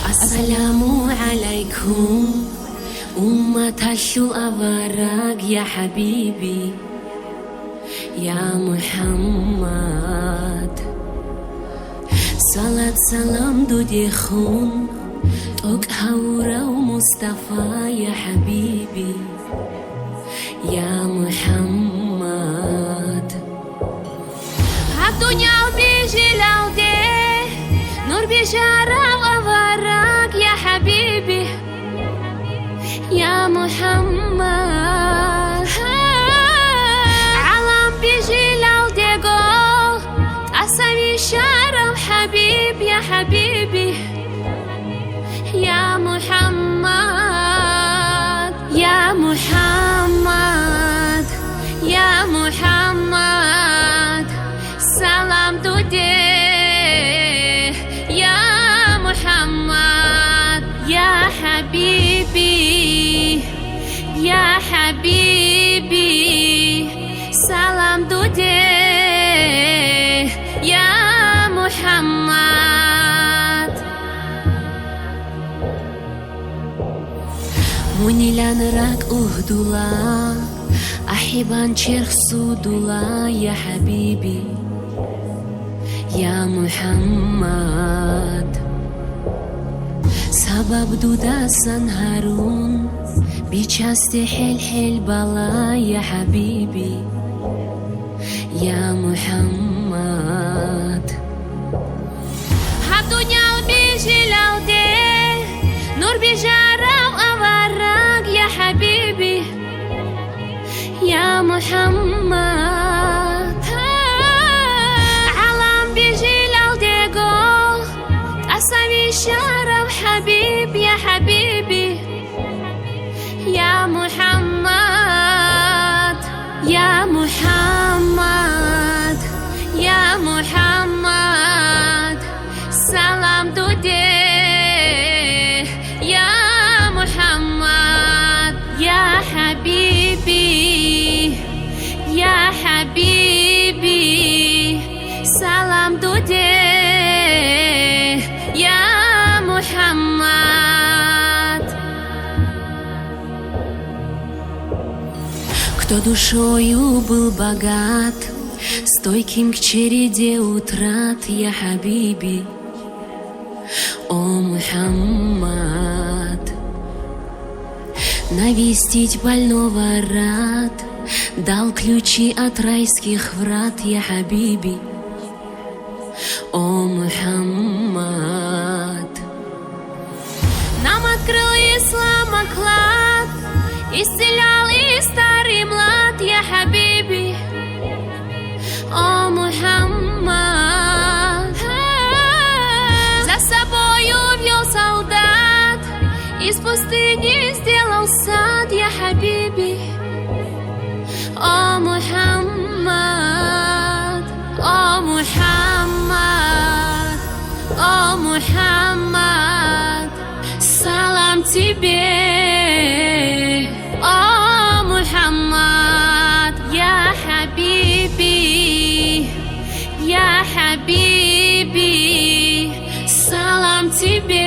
السلام عليكم أمة الأبراج يا حبيبي يا محمد. صلاة سلام دودي خون توك هورا ومصطفى يا حبيبي يا محمد. الدنيا بيجي لودي نور بشارة وأبراج يا حبيبي يا محمد. عالم بيجي لودي قول أسامي شارة وحبيب يا حبيبي يا محمد يا محمد يا محمد. سلام دودي يا محمد يا حبيبي يا حبيبي. سلام دودي يا محمد. مونيلان راك أهدولا أحبان شيخ سودولا يا حبيبي يا محمد. سبب دودا سنهارون بيشاستي حل بلا يا حبيبي يا محمد. الدنيا بيجي لودي نور بجارة وأبراج يا حبيبي يا محمد. عالم بيجي لودي قول أسامي شارة وحبيب يا حبيبي يا محمد يا محمد يا محمد. سلام دودي يا محمد يا حبيبي يا حبيبي. سلام دودي يا محمد. Кто душою был богат, стойким к череде утрат, я хабиби, о Мухаммад. Навестить больного рад, дал ключи от райских врат, я хабиби, о Мухаммад. Нам открыл ислам оклад, исцелял и старый млад, я хабиби, о Мухаммад. За собою вел солдат, из пустыни сделал сад, я хабиби, о Мухаммад, о Мухаммад, о Мухаммад. Салам тебе, о Мухаммад, я хабиби, я хабиби. Салам тебе.